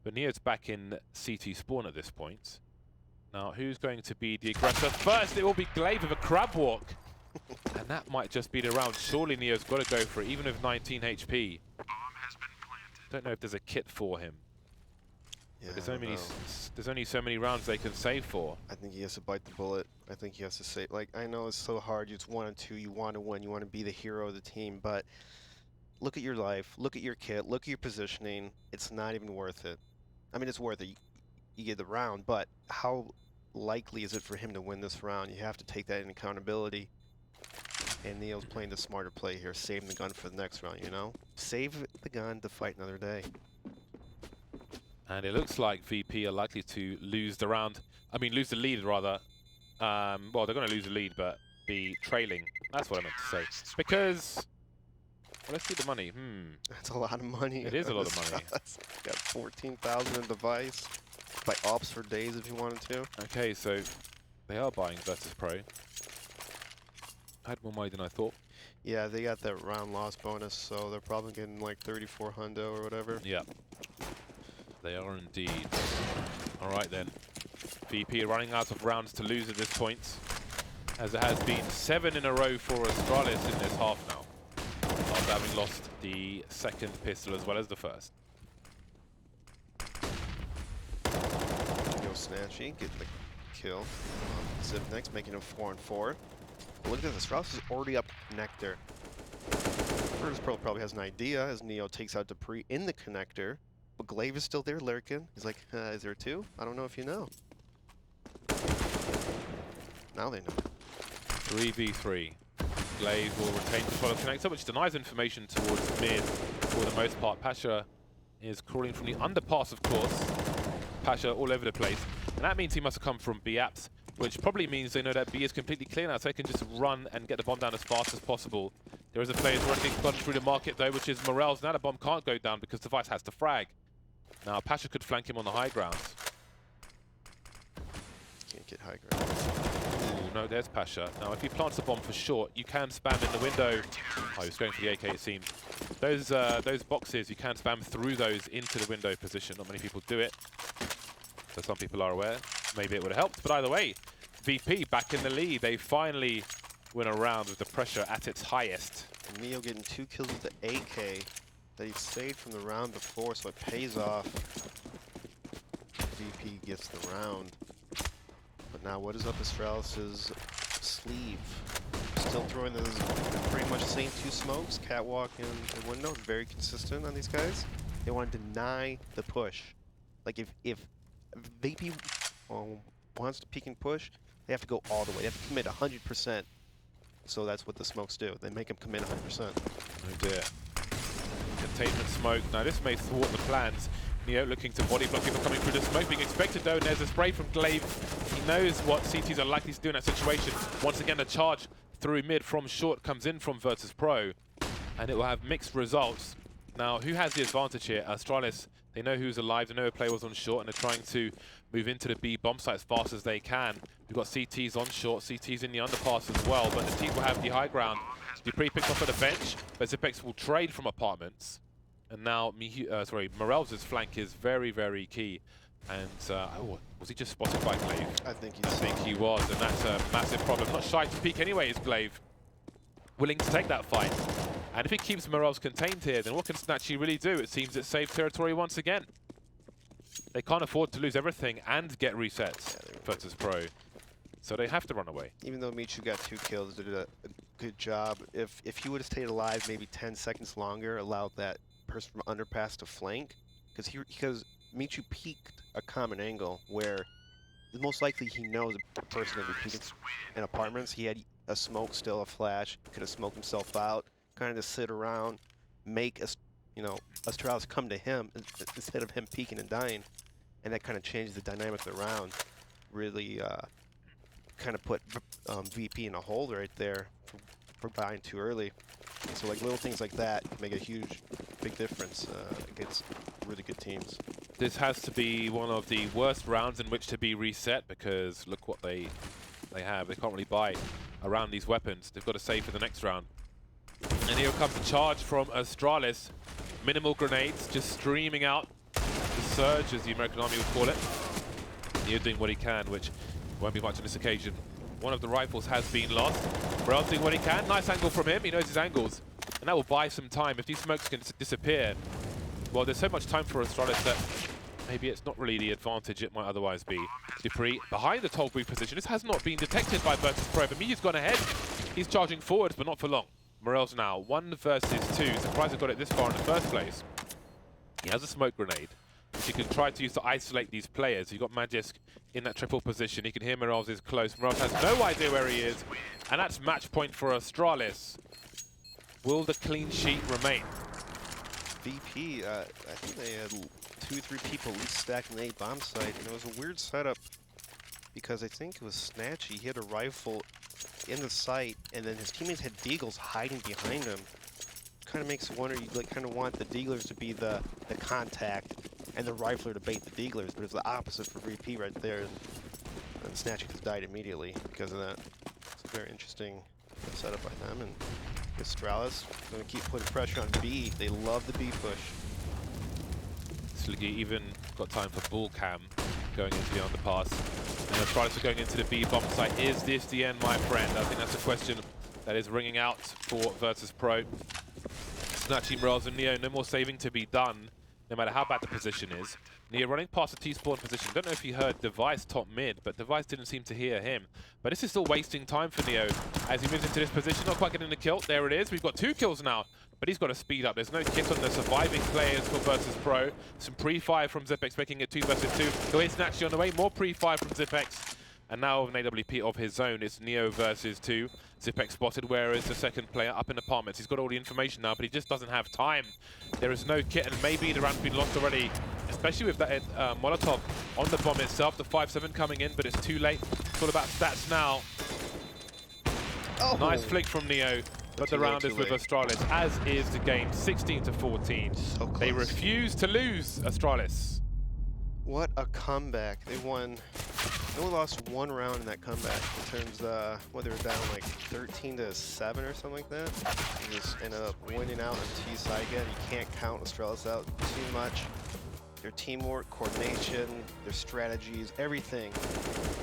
A: But Neo's back in CT spawn at this point. Now, who's going to be the aggressor? First, it will be Glaive with a crab walk. And that might just be the round. Surely Neo's got to go for it, even with 19 HP. Don't know if there's a kit for him.
B: Yeah,
A: there's only so many rounds they can save for.
B: I think he has to bite the bullet. I think he has to say, like, I know it's so hard. It's 1 and 2. You want to win. You want to be the hero of the team. But look at your life. Look at your kit. Look at your positioning. It's not even worth it. I mean, it's worth it. You get the round, but how likely is it for him to win this round? You have to take that in accountability. And Neo's playing the smarter play here, saving the gun for the next round, you know? Save the gun to fight another day.
A: And it looks like VP are likely to lose the round. I mean, lose the lead, rather. Well, they're going to lose the lead, but be trailing. That's what I meant to say. Because... well, let's see the money.
B: That's a lot of money.
A: It is a lot of money.
B: Got 14,000 in Device. Buy ops for days if you wanted to.
A: Okay, so they are buying Virtus.pro. I had more money than I thought.
B: Yeah, they got that round loss bonus, so they're probably getting like 34 hundo or whatever.
A: Yeah, they are indeed. All right then. VP are running out of rounds to lose at this point, as it has been 7 in a row for Astralis in this half now, after having lost the second pistol as well as the first.
B: Snatchy getting the kill. Zip next, making him 4 and 4. Look at this. Astralis is already up connector. Virtus.pro probably has an idea as Neo takes out Dupree in the connector, but Glaive is still there lurking. He's like, is there 2? I don't know if you know. Now they know.
A: 3v3. Glaive will retain control of connector, which denies information towards mid for the most part. Pasha is crawling from the underpass, of course. Pasha all over the place. And that means he must have come from B apps, which probably means they know that B is completely clear now, so they can just run and get the bomb down as fast as possible. There is a player who's already gone through the market, though, which is Mirage. Now the bomb can't go down because Device has to frag. Now Pasha could flank him on the high grounds.
B: Can't get high ground.
A: Ooh, no, there's Pasha. Now, if he plants a bomb for short, you can spam in the window. Oh, he's going for the AK, it seems. Those boxes, you can spam through those into the window position. Not many people do it. So some people are aware. Maybe it would have helped. But either way, VP back in the lead. They finally win a round with the pressure at its highest.
B: And Neo getting 2 kills with the AK that he saved from the round before, so it pays off. VP gets the round. But now what is up Astralis' sleeve? Still throwing those pretty much the same 2 smokes, catwalk and window. Very consistent on these guys. They want to deny the push. Like if VP wants to peek and push, they have to go all the way. They have to commit 100%. So that's what the smokes do. They make them commit 100%.
A: Oh dear. Containment smoke. Now this may thwart the plans. Neo looking to body block people coming through the smoke. Being expected though, and there's a spray from Glaive. He knows what CTs are likely to do in that situation. Once again, a charge through mid from short comes in from Virtus.pro, and it will have mixed results. Now, who has the advantage here? Astralis, they know who's alive, they know a player was on short, and they're trying to move into the B bomb site as fast as they can. We've got CTs on short, CTs in the underpass as well, but the team will have the high ground. Dupree picks off at the bench, but Zipex will trade from apartments. And now, Mirage' flank is very, very key. And, oh, was he just spotted by Glaive?
B: I think
A: he was, and that's a massive problem. Not shy to peek anyway, is Glaive. Willing to take that fight. And if he keeps Mirage contained here, then what can Snatchy really do? It seems it's safe territory once again. They can't afford to lose everything and get resets, Virtus.pro. So they have to run away.
B: Even though Michu got 2 kills, did a good job. If he would have stayed alive maybe 10 seconds longer, allowed that person from underpass to flank, because Michu peeked a common angle where most likely he knows the person that he peeked in apartments. He had a smoke, still a flash, could have smoked himself out, kind of just sit around, make us, Astralis come to him instead of him peeking and dying, and that kind of changed the dynamic of the round. Really kind of put VP in a hole right there for dying too early. So like little things like that make a big difference against really good teams.
A: This has to be one of the worst rounds in which to be reset, because look what they have. They can't really buy around these weapons. They've got to save for the next round. And here comes the charge from Astralis. Minimal grenades just streaming out. The surge, as the American Army would call it. Neo doing what he can, which won't be much on this occasion. One of the rifles has been lost. Morel doing what he can. Nice angle from him. He knows his angles. And that will buy some time. If these smokes can disappear, well, there's so much time for Astralis that maybe it's not really the advantage it might otherwise be. Dupree behind the toll booth position. This has not been detected by Virtus.pro, but Miu's gone ahead. He's charging forward, but not for long. Morel's now 1 versus 2. Surprised he got it this far in the first place. He has a smoke grenade, which he can try to use to isolate these players. You've got Magisk in that triple position. He can hear Mirage is close. Mirage has no idea where he is, and that's match point for Astralis. Will the clean sheet remain?
B: VP, I think they had 2-3 people at least stacking the A bomb site, and it was a weird setup because I think it was Snatchy. He had a rifle in the site, and then his teammates had Deagles hiding behind him. Kind of makes you wonder, you kind of want the Deaglers to be the contact and the rifler to bait the Deaglers, but it's the opposite for VP right there, and Snatchy just died immediately because of that. It's a very interesting setup by them, and Astralis going to keep putting pressure on B. They love the B push.
A: Sliggy even got time for ball cam going into the underpass. And Astralis are going into the B bomb site. Is this the end, my friend? I think that's a question that is ringing out for Virtus.pro. Snatchy, Mirage, and Neo, no more saving to be done, no matter how bad the position is. Neo running past the T-spawn position. Don't know if he heard Device top mid, but Device didn't seem to hear him. But this is still wasting time for Neo as he moves into this position. Not quite getting the kill. There it is. We've got 2 kills now, but he's got to speed up. There's no kit on the surviving players for Virtus.pro. Some pre-fire from Zipex, making it 2 versus 2. Go ahead, Snatchy on the way. More pre-fire from Zipex. And now with an AWP of his own, it's Neo versus 2. Zipex spotted, where is the second player up in apartments? He's got all the information now, but he just doesn't have time. There is no kit, and maybe the round's been lost already, especially with that Molotov on the bomb itself. The 5-7 coming in, but it's too late. It's all about stats now. Oh. Nice flick from Neo, but the round is with Astralis, as is the game, 16-14.
B: So close.
A: They refuse to lose, Astralis.
B: What a comeback. They won. They only lost one round in that comeback in terms of what they were down like 13-7 or something like that. They just ended up winning out on T side again. You can't count Astralis out too much. Their teamwork, coordination, their strategies, everything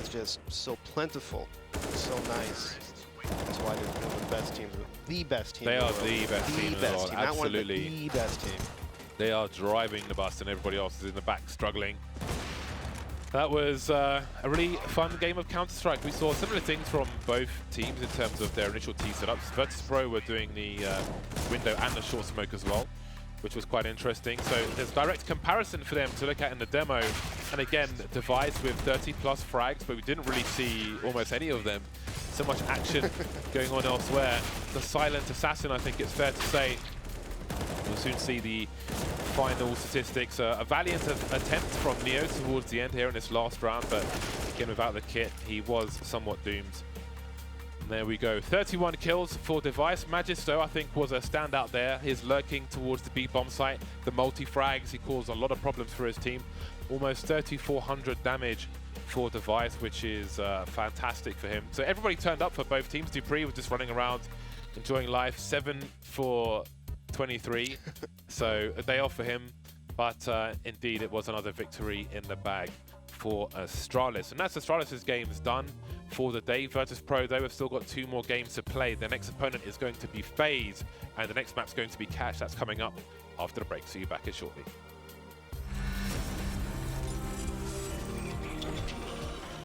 B: is just so plentiful, so nice. That's why they're one of the best teams, the best team.
A: They
B: in the
A: are
B: world.
A: the best team in the world,
B: Not one of
A: absolutely.
B: the best team.
A: They are driving the bus and everybody else is in the back struggling. That was a really fun game of Counter-Strike. We saw similar things from both teams in terms of their initial T setups. Virtus.pro were doing the window and the short smoke as well, which was quite interesting. So there's direct comparison for them to look at in the demo. And again, Device with 30+ frags, but we didn't really see almost any of them. So much action going on elsewhere. The silent assassin, I think it's fair to say. We'll soon see the final statistics. A valiant attempt from Neo towards the end here in this last round, but again, without the kit, he was somewhat doomed. And there we go. 31 kills for Device. Magisto, I think, was a standout there. He's lurking towards the B bomb site. The multi-frags, he caused a lot of problems for his team. Almost 3,400 damage for Device, which is fantastic for him. So everybody turned up for both teams. Dupree was just running around, enjoying life. 7 for 23, so a day off for him, but indeed it was another victory in the bag for Astralis. And that's Astralis' games done for the day. Virtus.pro, though, have still got 2 more games to play. Their next opponent is going to be FACEIT, and the next map's going to be Cash. That's coming up after the break. See you back here shortly.